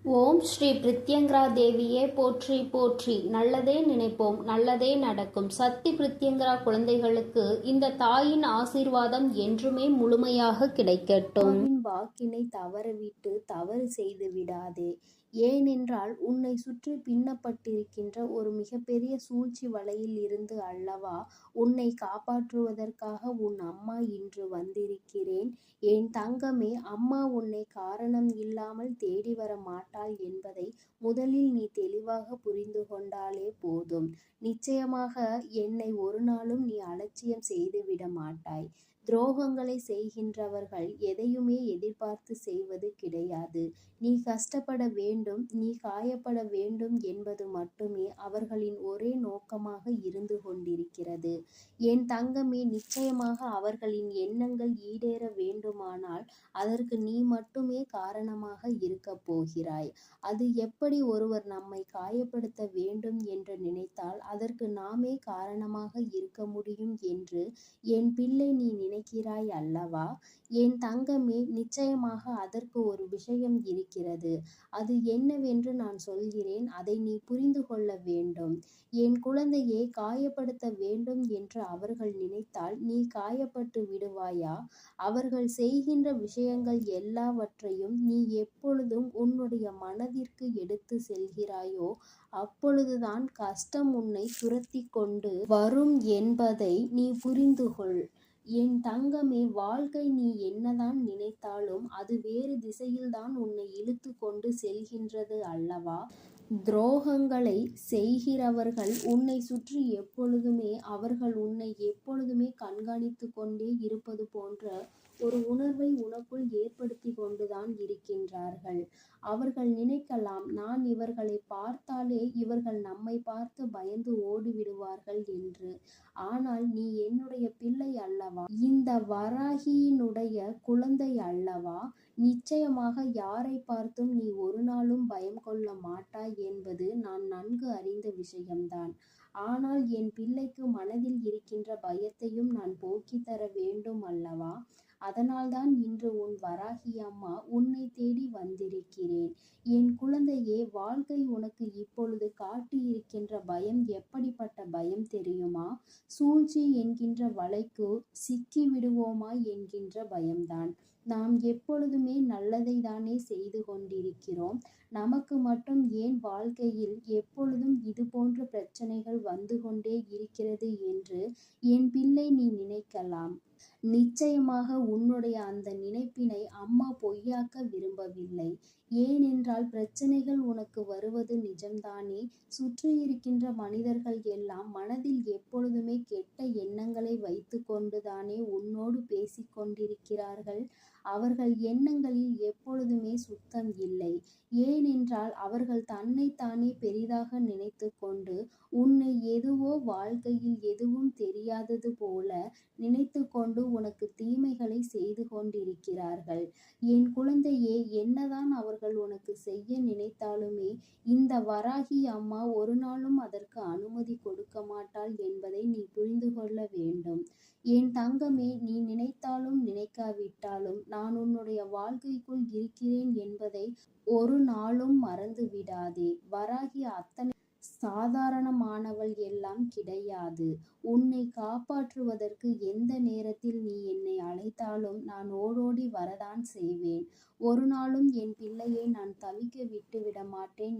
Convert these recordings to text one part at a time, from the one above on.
ஓம் ஸ்ரீ பிரித்யங்கரா தேவியே போற்றி போற்றி. நல்லதே நினைப்போம், நல்லதே நடக்கும். சக்தி பிரித்யங்கரா குழந்தைகளுக்கு இந்த தாயின் ஆசீர்வாதம் என்றுமே முழுமையாக கிடைக்கட்டும். வாக்கினை தவறவிட்டு தவறு செய்து விடாதே. ஏனென்றால் உன்னை சுற்றி பின்னப்பட்டிருக்கின்ற ஒரு மிகப்பெரிய சூழ்ச்சி வலையில் இருந்து அல்லவா உன்னை காப்பாற்றுவதற்காக உன் அம்மா இன்று வந்திருக்கிறேன். என் தங்கமே, அம்மா உன்னை காரணம் இல்லாமல் தேடி வர மாட்டாள் என்பதை முதலில் நீ தெளிவாக புரிந்து கொண்டாலே போதும். நிச்சயமாக என்னை ஒரு நாளும் நீ அலட்சியம் செய்துவிட மாட்டாய். துரோகங்களை செய்கின்றவர்கள் எதையுமே எதிர்பார்த்து செய்வது கிடையாது. நீ கஷ்டப்பட வேண்டும், நீ காயப்பட வேண்டும் என்பது மட்டுமே அவர்களின் ஒரே நோக்கமாக இருந்து கொண்டிருக்கிறது. என் தங்கமே, நிச்சயமாக அவர்களின் எண்ணங்கள் ஈடேற வேண்டுமானால் அதற்கு நீ மட்டுமே காரணமாக இருக்கப் போகிறாய். அது எப்படி ஒருவர் நம்மை காயப்படுத்த வேண்டும் என்று நினைத்தால் அதற்கு நாமே காரணமாக இருக்க முடியும் என்று என் பிள்ளை நீ நினைக்கிறாய் அல்லவா? என் தங்கமே, நிச்சயமாக அதற்கு ஒரு விஷயம் இருக்கிறது. அது என்னவென்று நான் சொல்கிறேன், அதை நீ புரிந்து கொள்ள வேண்டும். என் குழந்தையை காயப்படுத்த வேண்டும் என்று அவர்கள் நினைத்தால் நீ காயப்பட்டு விடுவாயா? அவர்கள் செய்கின்ற விஷயங்கள் எல்லாவற்றையும் நீ எப்பொழுதும் உன்னுடைய மனதிற்கு எடுத்து செல்கிறாயோ அப்பொழுதுதான் கஷ்டம் உன்னை துரத்தி கொண்டு வரும் என்பதை நீ புரிந்து கொள். என் தங்கமே, வாழ்க்கை நீ என்னதான் நினைத்தாலும் அது வேறு திசையில்தான் உன்னை இழுத்து கொண்டு செல்கின்றது அல்லவா? துரோகங்களை செய்கிறவர்கள் உன்னை சுற்றி எப்பொழுதுமே அவர்கள் உன்னை எப்பொழுதுமே கண்காணித்து கொண்டே இருப்பது போன்ற ஒரு உணர்வை உனக்குள் ஏற்படுத்தி கொண்டுதான் இருக்கின்றார்கள். அவர்கள் நினைக்கலாம், நான் இவர்களை பார்த்தாலே இவர்கள் நம்மை பார்த்து பயந்து ஓடிவிடுவார்கள் என்று. ஆனால் நீ என்னுடைய பிள்ளை அல்லவா? இந்த வராகியினுடைய குழந்தை அல்லவா? நிச்சயமாக யாரை பார்த்தும் நீ ஒரு நாளும் பயம் கொள்ள மாட்டாய் என்பது நான் நன்கு அறிந்த விஷயம்தான். ஆனால் என் பிள்ளைக்கு மனதில் இருக்கின்ற பயத்தையும் நான் போக்கித் தர வேண்டும் அல்லவா? அதனால்தான் இன்று உன் வராகி அம்மா உன்னை தேடி வந்திருக்கிறேன். என் குழந்தையே, வாழ்க்கை உனக்கு இப்பொழுது காட்டியிருக்கின்ற பயம் எப்படிப்பட்ட பயம் தெரியுமா? சூழ்ச்சி என்கின்ற வலைக்கு சிக்கி விடுவோமா என்கின்ற பயம்தான். நாம் எப்பொழுதுமே நல்லதை தானே செய்து கொண்டிருக்கிறோம். நமக்கு மட்டும் ஏன் வாழ்க்கையில் எப்பொழுதும் இது போன்ற பிரச்சனைகள் வந்து கொண்டே இருக்கிறது என்று என் பிள்ளை நீ நினைக்கலாம். நிச்சயமாக உன்னுடைய அந்த நினைப்பினை அம்மா பொய்யாக்க விரும்பவில்லை. ஏனென்றால் பிரச்சனைகள் உனக்கு வருவது நிஜம்தானே. சுற்றி இருக்கின்ற மனிதர்கள் எல்லாம் மனதில் எப்பொழுதுமே கெட்ட எண்ணங்களை வைத்து கொண்டுதானே உன்னோடு பேசிக்கொண்டிருக்கிறார்கள். அவர்கள் எண்ணங்களில் எப்பொழுதுமே சுத்தம் இல்லை. ஏனென்றால் அவர்கள் தன்னைத்தானே பெரிதாக நினைத்து கொண்டு உன்னை எதுவோ வாழ்க்கையில் எதுவும் தெரியாதது போல நினைத்து கொண்டு உனக்கு தீமைகளை செய்து கொண்டிருக்கிறார்கள். என் குழந்தையே, என்னதான் அவர்கள் உனக்கு செய்ய நினைத்தாலுமே இந்த வராகி அம்மா ஒரு நாளும் அதற்கு அனுமதி கொடுக்க மாட்டாள் என்பதை நீ புரிந்து கொள்ள வேண்டும். என் தங்கமே, நீ நினைத்தாலும் நினைக்காவிட்டாலும் நான் உன்னுடைய வாழ்க்கைக்குள் இருக்கிறேன் என்பதை ஒரு நாளும் மறந்து விடாதே. வராகி அத்தனை சாதாரணமானவள் எல்லாம் கிடையாது. உன்னை காப்பாற்றுவதற்கு எந்த நேரத்தில் நீ என்னை அழைத்தாலும் நான் ஓடோடி வரதான் செய்வேன். ஒரு நாளும் என் பிள்ளையை நான் தவிக்க விட்டுவிட மாட்டேன்.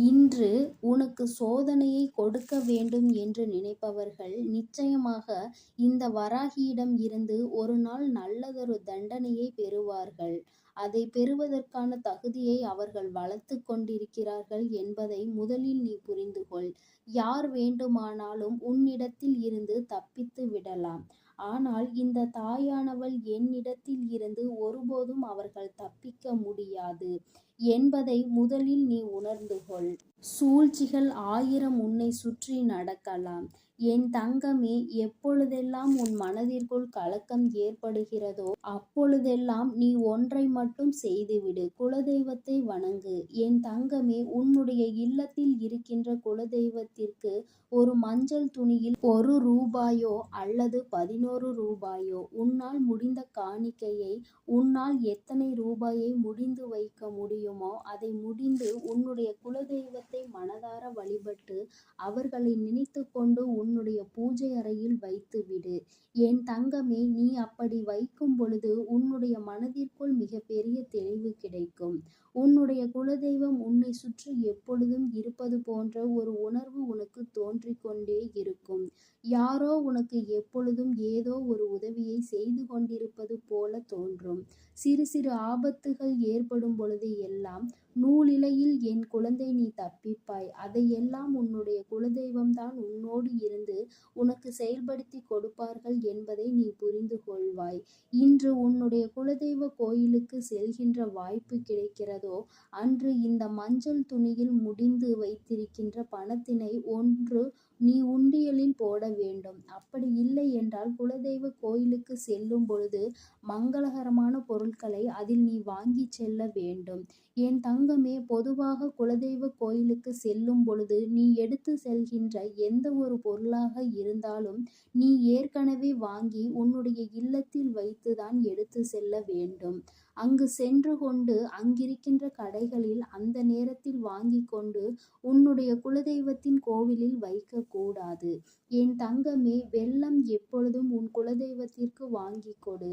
இன்று உனக்கு சோதனையை கொடுக்க வேண்டும் என்று நினைப்பவர்கள் நிச்சயமாக இந்த வராகியிடம் இருந்து ஒரு நாள் நல்லதொரு தண்டனையை பெறுவார்கள். அதை பெறுவதற்கான தகுதியை அவர்கள் வளர்த்து கொண்டிருக்கிறார்கள் என்பதை முதலில் நீ புரிந்து கொள். யார் வேண்டுமானாலும் உன்னிடத்தில் இருந்து தப்பித்து விடலாம். ஆனால் இந்த தாயானவள் என்னிடத்தில் இருந்து ஒருபோதும் அவர்கள் தப்பிக்க முடியாது என்பதை முதலில் நீ உணர்ந்து கொள். சூழ்ச்சிகள் 1000 உன்னை சுற்றி நடக்கலாம். என் தங்கமே, எப்பொழுதெல்லாம் உன் மனதிற்குள் கலக்கம் ஏற்படுகிறதோ அப்பொழுதெல்லாம் நீ ஒன்றை மட்டும் செய்துவிடு, குலதெய்வத்தை வணங்கு. என் தங்கமே, உன்னுடைய இல்லத்தில் இருக்கின்ற குலதெய்வத்திற்கு ஒரு மஞ்சள் துணியில் 1 ரூபாயோ அல்லது 11 ரூபாயோ உன்னால் முடிந்த காணிக்கையை உன்னால் எத்தனை ரூபாயை முடிந்து வைக்க முடியும் முடியுமோ அதை முடிந்து உன்னுடைய குலதெய்வத்தை மனதார வழிபட்டு அவர்களை நினைத்து கொண்டு உன்னுடைய பூஜை அறையில் வைத்து விடு. என் தங்கமே, நீ அப்படி வைக்கும் பொழுது உன்னுடைய மனதிற்குள் மிகப்பெரிய தெளிவு கிடைக்கும். உன்னுடைய குலதெய்வம் உன்னை சுற்றி எப்பொழுதும் இருப்பது போன்ற ஒரு உணர்வு உனக்கு தோன்றிக் கொண்டே இருக்கும். யாரோ உனக்கு எப்பொழுதும் ஏதோ ஒரு உதவியை செய்து கொண்டிருப்பது போல தோன்றும். சிறு சிறு ஆபத்துகள் ஏற்படும் பொழுது எல்லாம் நூலிழையில் என் குழந்தை நீ தப்பிப்பாய். அதையெல்லாம் உன்னுடைய குலதெய்வம்தான் உன்னோடு இருந்து உனக்கு செயல்படுத்தி கொடுப்பார்கள் என்பதை நீ புரிந்து கொள்வாய். இன்று உன்னுடைய குலதெய்வ கோயிலுக்கு செல்கின்ற வாய்ப்பு கிடைக்கிறதோ அன்று இந்த மஞ்சள் துணியில் முடிந்து வைத்திருக்கின்ற பணத்தினை ஒன்று நீ உண்டியலில் போட வேண்டும். அப்படி இல்லை என்றால் குலதெய்வ கோயிலுக்கு செல்லும் பொழுது மங்களகரமான பொருட்களை அதில் நீ வாங்கி செல்ல வேண்டும். என் தங்கமே, பொதுவாக குலதெய்வ கோயிலுக்கு செல்லும் பொழுது நீ எடுத்து செல்கின்ற எந்த ஒரு பொருளாக இருந்தாலும் நீ ஏற்கனவே வாங்கி உன்னுடைய இல்லத்தில் வைத்துதான் எடுத்து செல்ல வேண்டும். அங்கு சென்று கொண்டு அங்கிருக்கின்ற கடைகளில் அந்த நேரத்தில் வாங்கி கொண்டு உன்னுடைய குலதெய்வத்தின் கோவிலில் வைக்கக்கூடாது. என் தங்கமே, வெல்லம் எப்பொழுதும் உன் குலதெய்வத்திற்கு வாங்கி கொடு.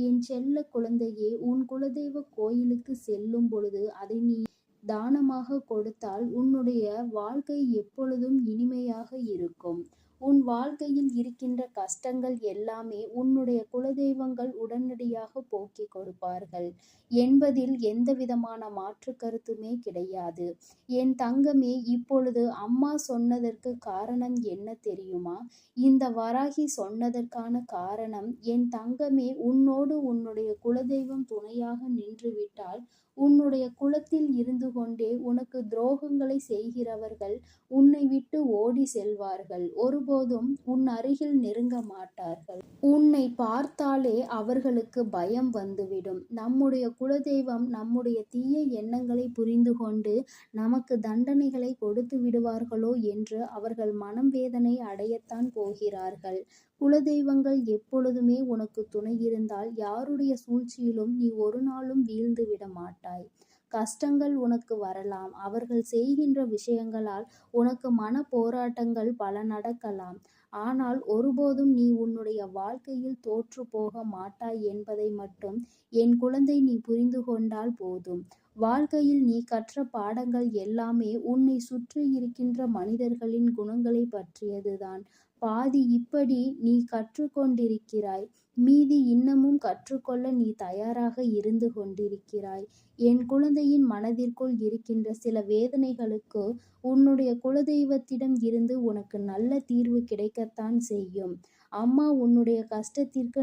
என் செல்ல குழந்தையே, உன் குலதெய்வ கோயிலுக்கு செல்லும் பொழுது அதை நீ தானமாக கொடுத்தால் உன்னுடைய வாழ்க்கை எப்பொழுதும் இனிமையாக இருக்கும். உன் வாழ்க்கையில் இருக்கின்ற கஷ்டங்கள் எல்லாமே உன்னுடைய குலதெய்வங்கள் உடனடியாக போக்கிக் கொடுப்பார்கள் என்பதில் எந்தவிதமான மாற்று கருத்துமே கிடையாது. என் தங்கமே, இப்பொழுது அம்மா சொன்னதற்கு காரணம் என்ன தெரியுமா? இந்த வராகி சொன்னதற்கான காரணம், என் தங்கமே, உன்னோடு உன்னுடைய குலதெய்வம் துணையாக நின்றுவிட்டால் உன்னுடைய குலத்தில் இருந்து கொண்டே உனக்கு துரோகங்களை செய்கிறவர்கள் உன்னை விட்டு ஓடி செல்வார்கள். ஒருபோதும் உன் அருகில் நெருங்க மாட்டார்கள். உன்னை பார்த்தாலே அவர்களுக்கு பயம் வந்துவிடும். நம்முடைய குலதெய்வம் நம்முடைய தீய எண்ணங்களை புரிந்து கொண்டு நமக்கு தண்டனைகளை கொடுத்து விடுவார்களோ என்று அவர்கள் மனம் வேதனை அடையத்தான் போகிறார்கள். குலதெய்வங்கள் எப்பொழுதுமே உனக்கு துணை இருந்தால் யாருடைய சூழ்ச்சியிலும் நீ ஒரு நாளும் வீழ்ந்து விட மாட்டாய். கஷ்டங்கள் உனக்கு வரலாம். அவர்கள் செய்கின்ற விஷயங்களால் உனக்கு மன போராட்டங்கள் பல நடக்கலாம். ஆனால் ஒருபோதும் நீ உன்னுடைய வாழ்க்கையில் தோற்று போக மாட்டாய் என்பதை மட்டும் என் குழந்தை நீ புரிந்து கொண்டால் போதும். வாழ்க்கையில் நீ கற்ற பாடங்கள் எல்லாமே உன்னை சுற்றி இருக்கின்ற மனிதர்களின் குணங்களை பற்றியதுதான். பாதி இப்படி நீ கற்றுக்கொண்டிருக்கிறாய், மீதி இன்னமும் கற்றுக்கொள்ள நீ தயாராக இருந்து கொண்டிருக்கிறாய். என் குழந்தையின் மனதிற்குள் இருக்கின்ற சில வேதனைகளுக்கு உன்னுடைய குலதெய்வத்திடம் இருந்து உனக்கு நல்ல தீர்வு கிடைக்கத்தான் செய்யும். அம்மா உன்னுடைய கஷ்டத்திற்கு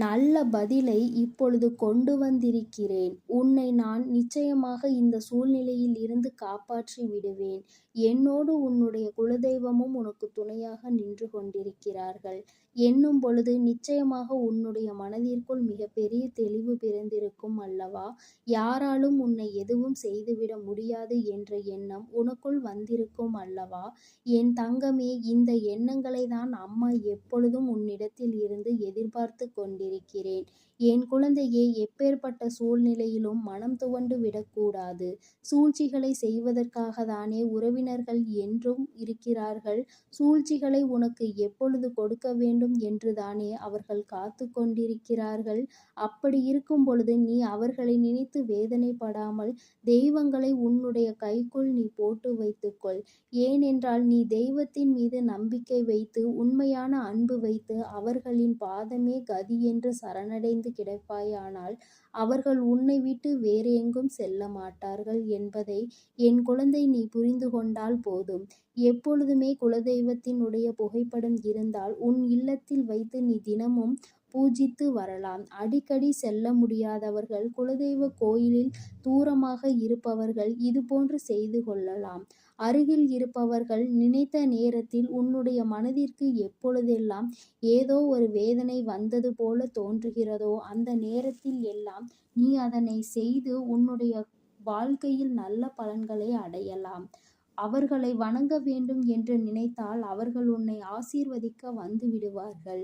நல்ல பதிலை இப்பொழுது கொண்டு வந்திருக்கிறேன். உன்னை நான் நிச்சயமாக இந்த சூழ்நிலையில் இருந்து காப்பாற்றி விடுவேன். என்னோடு உன்னுடைய குலதெய்வமும் உனக்கு துணையாக நின்று கொண்டிருக்கிறார்கள் என்னும் பொழுது நிச்சயமாக உன்னுடைய மனதிற்குள் மிகப்பெரிய தெளிவு பிறந்திருக்கும் அல்லவா? யாராலும் உன்னை எதுவும் செய்துவிட முடியாது என்ற எண்ணம் உனக்குள் வந்திருக்கும் அல்லவா? என் தங்கமே, இந்த எண்ணங்களை தான் அம்மா எப்பொழுதும் உன்னிடத்தில் இருந்து எதிர்பார்த்து கொண்டிருக்கிறேன். என் குழந்தையே, எப்பேற்பட்ட சூழ்நிலையிலும் மனம் துவண்டு விடக்கூடாது. சூழ்ச்சிகளை செய்வதற்காக தானே உறவினர்கள் என்றும் இருக்கிறார்கள். சூழ்ச்சிகளை உனக்கு எப்பொழுது கொடுக்க வேண்டும் என்று தானே அவர்கள் காத்து கொண்டிருக்கிறார்கள். அப்படி இருக்கும் பொழுது நீ அவர்களை நினைத்து வேதனைப்படாமல் தெய்வங்களை உன்னுடைய கைக்குள் நீ போட்டு வைத்துக்கொள். ஏனென்றால் நீ தெய்வத்தின் மீது நம்பிக்கை வைத்து உண்மையான அன்பு வைத்து அவர்களின் பாதமே கதி என்று சரணடைந்து கிடப்பாயானால் அவர்கள் உன்னை விட்டு வேறு எங்கும் செல்ல மாட்டார்கள் என்பதை என் குழந்தை நீ புரிந்து கொண்டால் போதும். எப்பொழுதுமே குலதெய்வத்தினுடைய புகைப்படம் இருந்தால் உன் இல்லத்தில் வைத்து நீ தினமும் பூஜித்து வரலாம். அடிக்கடி செல்ல முடியாதவர்கள், குலதெய்வ கோயிலில் தூரமாக இருப்பவர்கள் இதுபோன்று செய்து கொள்ளலாம். அருகில் இருப்பவர்கள் நினைத்த நேரத்தில் உன்னுடைய மனதிற்கு எப்பொழுதெல்லாம் ஏதோ ஒரு வேதனை வந்தது போல தோன்றுகிறதோ அந்த நேரத்தில் எல்லாம் நீ அதனை செய்து உன்னுடைய வாழ்க்கையில் நல்ல பலன்களை அடையலாம். அவர்களை வணங்க வேண்டும் என்று நினைத்தால் அவர்கள் உன்னை ஆசீர்வதிக்க வந்து விடுவார்கள்.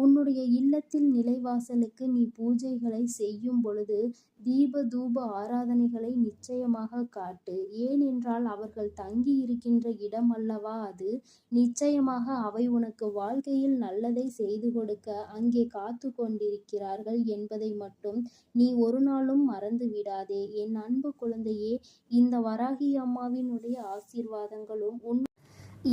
உன்னுடைய இல்லத்தில் நிலைவாசலுக்கு நீ பூஜைகளை செய்யும் பொழுது தீப தூப ஆராதனைகளை நிச்சயமாக காட்டு. ஏனென்றால் அவர்கள் தங்கி இருக்கின்ற இடம் அல்லவா அது. நிச்சயமாக அவை உனக்கு வாழ்க்கையில் நல்லதை செய்து கொடுக்க அங்கே காத்து கொண்டிருக்கிறார்கள் என்பதை மட்டும் நீ ஒரு நாளும் மறந்து விடாதே. என் அன்பு குழந்தையே, இந்த வராகி அம்மாவினுடைய ஆசீர்வாதங்களும்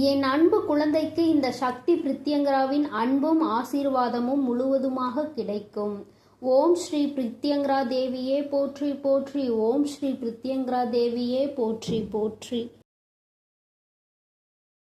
என் அன்பு குழந்தைக்கு இந்த சக்தி பிரித்யங்கராவின் அன்பும் ஆசீர்வாதமும் முழுவதுமாக கிடைக்கும். ஓம் ஸ்ரீ பிரித்யங்கரா தேவியே போற்றி போற்றி. ஓம் ஸ்ரீ பிரித்யங்கரா தேவியே போற்றி போற்றி.